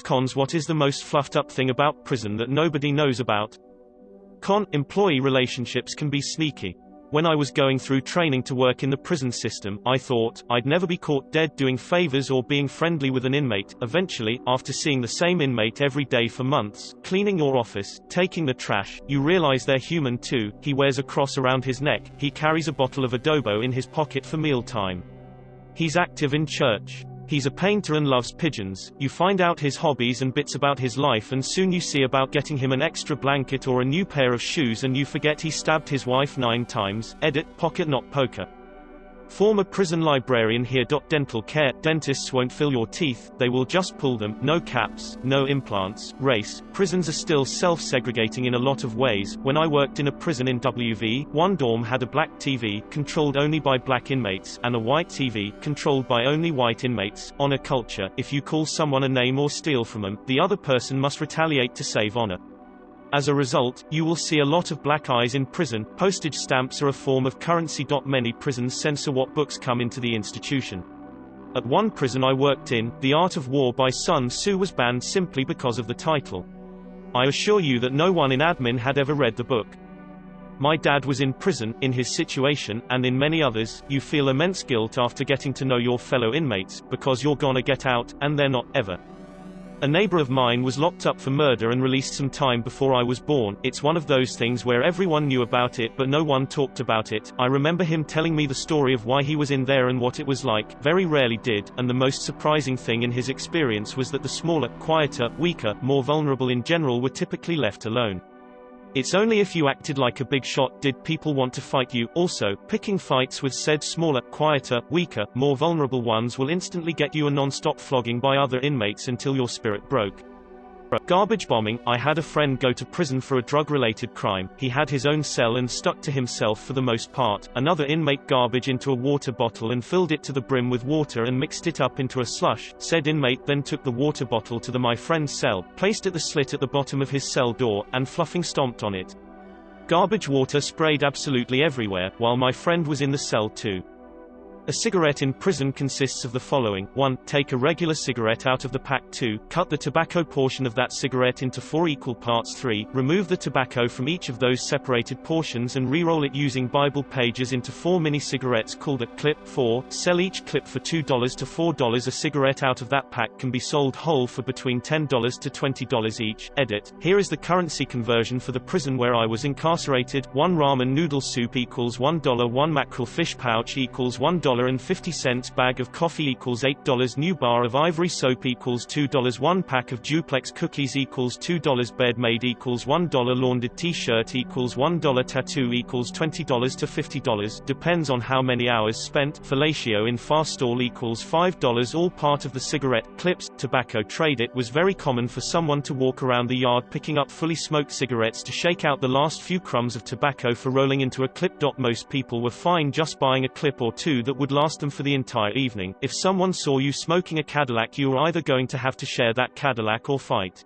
Cons. What is the most fluffed up thing about prison that nobody knows about? Con. Employee relationships can be sneaky. When I was going through training to work in the prison system, I thought I'd never be caught dead doing favors or being friendly with an inmate. Eventually, after seeing the same inmate every day for months, cleaning your office, taking the trash, you realize they're human too. He wears a cross around his neck, he carries a bottle of adobo in his pocket for mealtime. He's active in church. He's a painter and loves pigeons. You find out his hobbies and bits about his life, and soon you see about getting him an extra blanket or a new pair of shoes, and you forget he stabbed his wife 9 times. Edit, pocket not poker. Former prison librarian here. Dental care. Dentists won't fill your teeth, they will just pull them. No caps, no implants. Race. Prisons are still self-segregating in a lot of ways. When I worked in a prison in WV, one dorm had a black TV, controlled only by black inmates, and a white TV, controlled by only white inmates. Honor culture. If you call someone a name or steal from them, the other person must retaliate to save honor. As a result, you will see a lot of black eyes in prison. Postage stamps are a form of currency. Many prisons censor what books come into the institution. At one prison I worked in, The Art of War by Sun Tzu was banned simply because of the title. I assure you that no one in admin had ever read the book. My dad was in prison. In his situation, and in many others, you feel immense guilt after getting to know your fellow inmates, because you're gonna get out, and they're not, ever. A neighbor of mine was locked up for murder and released some time before I was born. It's one of those things where everyone knew about it but no one talked about it. I remember him telling me the story of why he was in there and what it was like. Very rarely did, and the most surprising thing in his experience was that the smaller, quieter, weaker, more vulnerable in general were typically left alone. It's only if you acted like a big shot did people want to fight you. Also, picking fights with said smaller, quieter, weaker, more vulnerable ones will instantly get you a non-stop flogging by other inmates until your spirit broke. Garbage bombing. I had a friend go to prison for a drug-related crime. He had his own cell and stuck to himself for the most part. Another inmate garbage into a water bottle and filled it to the brim with water and mixed it up into a slush. Said inmate then took the water bottle to my friend's cell, placed at the slit at the bottom of his cell door, and fluffing stomped on it. Garbage water sprayed absolutely everywhere, while my friend was in the cell too. A cigarette in prison consists of the following. 1. Take a regular cigarette out of the pack. 2. Cut the tobacco portion of that cigarette into 4 equal parts. 3. Remove the tobacco from each of those separated portions and re-roll it using Bible pages into 4 mini cigarettes called a clip. 4. Sell each clip for $2 to $4. A cigarette out of that pack can be sold whole for between $10 to $20 each. Edit. Here is the currency conversion for the prison where I was incarcerated. 1 ramen noodle soup equals $1. 1 mackerel fish pouch equals $1.50. Bag of coffee equals $8. New bar of ivory soap equals $2. 1 pack of duplex cookies equals $2. Bed made equals $1. Laundered t-shirt equals $1. Tattoo equals $20 to $50. Depends on how many hours spent. Fellatio in fast stall equals $5. All part of the cigarette. Clips. Tobacco trade. It was very common for someone to walk around the yard picking up fully smoked cigarettes to shake out the last few crumbs of tobacco for rolling into a clip. Most people were fine just buying a clip or two that would last them for the entire evening. If someone saw you smoking a Cadillac, you were either going to have to share that Cadillac or fight.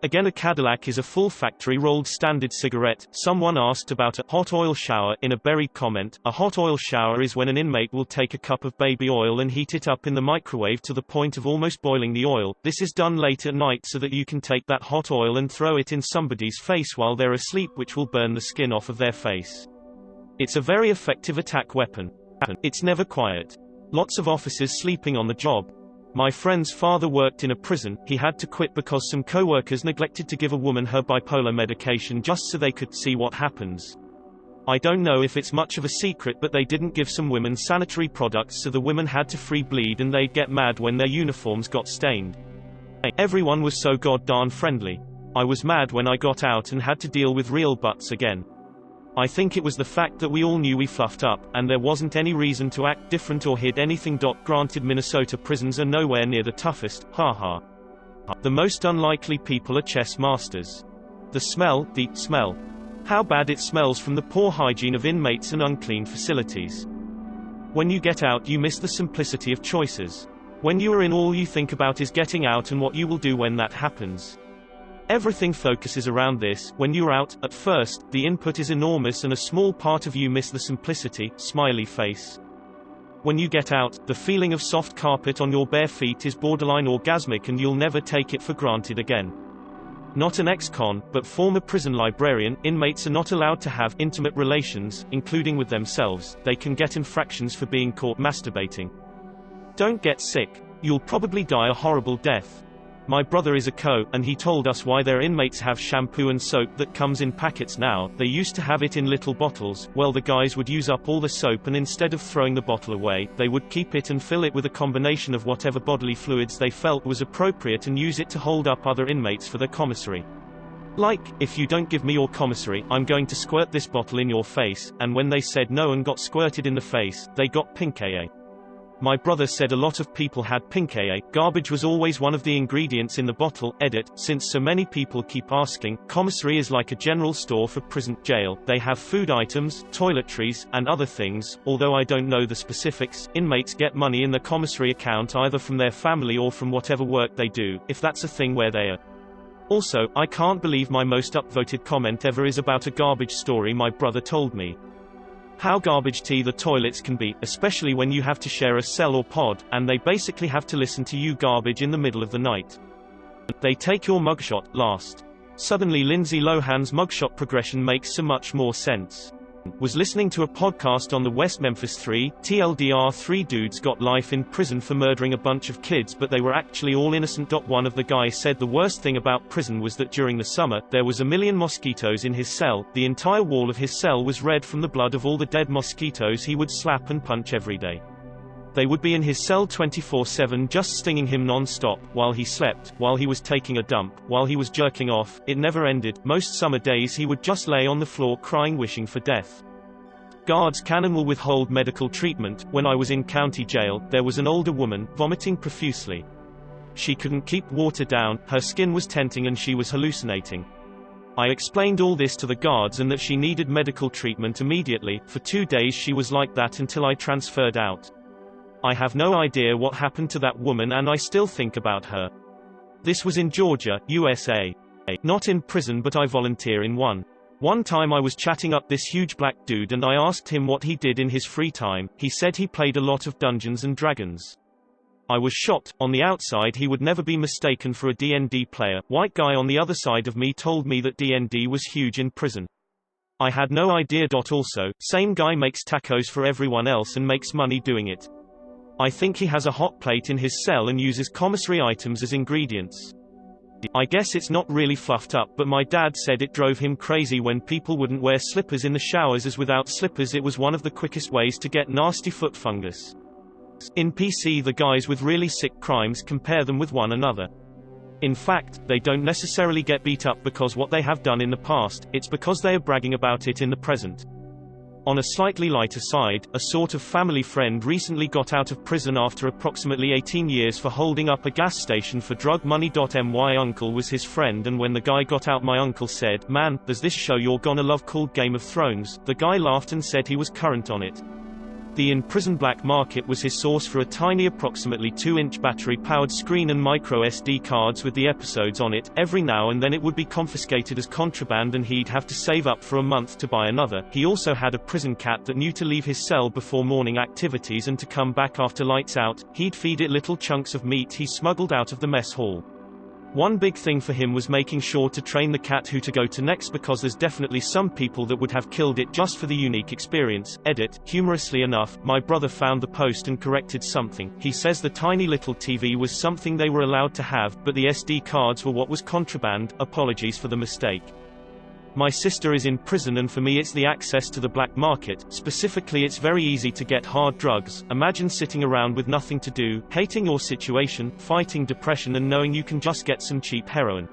Again, a Cadillac is a full factory rolled standard cigarette. Someone asked about a hot oil shower in a buried comment. A hot oil shower is when an inmate will take a cup of baby oil and heat it up in the microwave to the point of almost boiling the oil. This is done late at night so that you can take that hot oil and throw it in somebody's face while they're asleep, which will burn the skin off of their face. It's a very effective attack weapon. It's never quiet. Lots of officers sleeping on the job. My friend's father worked in a prison. He had to quit because some co-workers neglected to give a woman her bipolar medication just so they could see what happens. I don't know if it's much of a secret, but they didn't give some women sanitary products, so the women had to free bleed and they'd get mad when their uniforms got stained. Everyone was so goddamn friendly. I was mad when I got out and had to deal with real butts again. I think it was the fact that we all knew we fluffed up, and there wasn't any reason to act different or hid anything. Granted, Minnesota prisons are nowhere near the toughest, haha. The most unlikely people are chess masters. The smell. How bad it smells from the poor hygiene of inmates and unclean facilities. When you get out, you miss the simplicity of choices. When you are in, all you think about is getting out and what you will do when that happens. Everything focuses around this. When you're out, at first, the input is enormous and a small part of you miss the simplicity. Smiley face. When you get out, the feeling of soft carpet on your bare feet is borderline orgasmic and you'll never take it for granted again. Not an ex-con, but former prison librarian, inmates are not allowed to have intimate relations, including with themselves. They can get infractions for being caught masturbating. Don't get sick. You'll probably die a horrible death. My brother is a co, and he told us why their inmates have shampoo and soap that comes in packets now. They used to have it in little bottles. Well, the guys would use up all the soap and instead of throwing the bottle away, they would keep it and fill it with a combination of whatever bodily fluids they felt was appropriate and use it to hold up other inmates for their commissary. Like, if you don't give me your commissary, I'm going to squirt this bottle in your face, and when they said no and got squirted in the face, they got pink eye. My brother said a lot of people had pink eye. Garbage was always one of the ingredients in the bottle. Edit, since so many people keep asking, commissary is like a general store for prison, jail. They have food items, toiletries, and other things. Although I don't know the specifics, inmates get money in the commissary account either from their family or from whatever work they do, if that's a thing where they are. Also, I can't believe my most upvoted comment ever is about a garbage story my brother told me. How garbage-y the toilets can be, especially when you have to share a cell or pod, and they basically have to listen to you garbage in the middle of the night. They take your mugshot last. Suddenly Lindsay Lohan's mugshot progression makes so much more sense. Was listening to a podcast on the West Memphis 3, TLDR 3 dudes got life in prison for murdering a bunch of kids but they were actually all innocent. One of the guys said the worst thing about prison was that during the summer, there was 1 million mosquitoes in his cell. The entire wall of his cell was red from the blood of all the dead mosquitoes he would slap and punch every day. They would be in his cell 24/7 just stinging him non-stop, while he slept, while he was taking a dump, while he was jerking off. It never ended. Most summer days he would just lay on the floor crying, wishing for death. Guards can and will withhold medical treatment. When I was in county jail, there was an older woman, vomiting profusely. She couldn't keep water down, her skin was tenting and she was hallucinating. I explained all this to the guards and that she needed medical treatment immediately. For 2 days she was like that until I transferred out. I have no idea what happened to that woman and I still think about her. This was in Georgia, USA. Not in prison but I volunteer in one. One time I was chatting up this huge black dude and I asked him what he did in his free time. He said he played a lot of Dungeons and Dragons. I was shocked. On the outside he would never be mistaken for a D&D player. White guy on the other side of me told me that D&D was huge in prison. I had no idea. Also, same guy makes tacos for everyone else and makes money doing it. I think he has a hot plate in his cell and uses commissary items as ingredients. I guess it's not really fluffed up, but my dad said it drove him crazy when people wouldn't wear slippers in the showers, as without slippers it was one of the quickest ways to get nasty foot fungus. In PC the guys with really sick crimes compare them with one another. In fact, they don't necessarily get beat up because what they have done in the past, it's because they are bragging about it in the present. On a slightly lighter side, a sort of family friend recently got out of prison after approximately 18 years for holding up a gas station for drug money. My uncle was his friend and when the guy got out my uncle said, "Man, there's this show you're gonna love called Game of Thrones." The guy laughed and said he was current on it. The in-prison black market was his source for a tiny approximately 2-inch battery-powered screen and micro SD cards with the episodes on it. Every now and then it would be confiscated as contraband and he'd have to save up for a month to buy another. He also had a prison cat that knew to leave his cell before morning activities and to come back after lights out. He'd feed it little chunks of meat he smuggled out of the mess hall. One big thing for him was making sure to train the cat who to go to next, because there's definitely some people that would have killed it just for the unique experience. Edit, humorously enough, my brother found the post and corrected something. He says the tiny little TV was something they were allowed to have, but the SD cards were what was contraband. Apologies for the mistake. My sister is in prison and for me it's the access to the black market. Specifically, it's very easy to get hard drugs. Imagine sitting around with nothing to do, hating your situation, fighting depression and knowing you can just get some cheap heroin.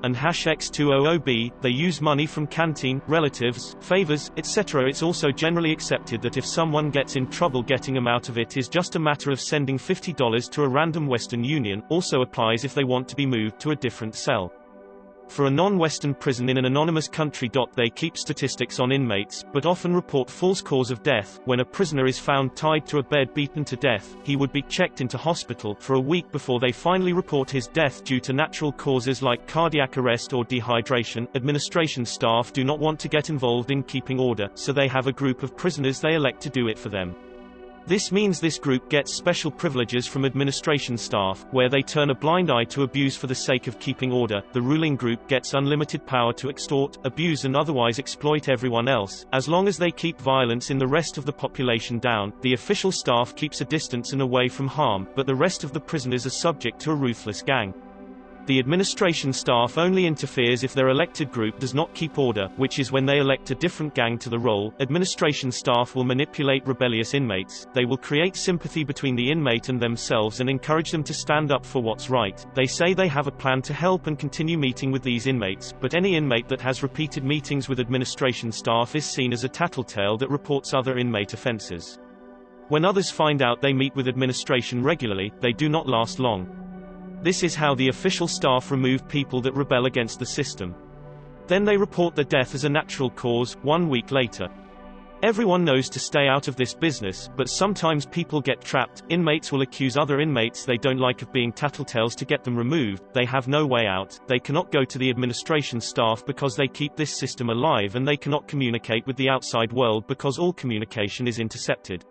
And #X200B, they use money from canteen, relatives, favors, etc. It's also generally accepted that if someone gets in trouble, getting them out of it is just a matter of sending $50 to a random Western Union. Also applies if they want to be moved to a different cell. For a non-Western prison in an anonymous country. They keep statistics on inmates, but often report false cause of death. When a prisoner is found tied to a bed beaten to death, he would be checked into hospital for a week before they finally report his death due to natural causes like cardiac arrest or dehydration. Administration staff do not want to get involved in keeping order, so they have a group of prisoners they elect to do it for them. This means this group gets special privileges from administration staff, where they turn a blind eye to abuse for the sake of keeping order. The ruling group gets unlimited power to extort, abuse and otherwise exploit everyone else, as long as they keep violence in the rest of the population down. The official staff keeps a distance and away from harm, but the rest of the prisoners are subject to a ruthless gang. The administration staff only interferes if their elected group does not keep order, which is when they elect a different gang to the role. Administration staff will manipulate rebellious inmates. They will create sympathy between the inmate and themselves and encourage them to stand up for what's right. They say they have a plan to help and continue meeting with these inmates, but any inmate that has repeated meetings with administration staff is seen as a tattletale that reports other inmate offenses. When others find out they meet with administration regularly, they do not last long. This is how the official staff remove people that rebel against the system. Then they report their death as a natural cause, 1 week later. Everyone knows to stay out of this business, but sometimes people get trapped. Inmates will accuse other inmates they don't like of being tattletales to get them removed. They have no way out. They cannot go to the administration staff because they keep this system alive, and they cannot communicate with the outside world because all communication is intercepted.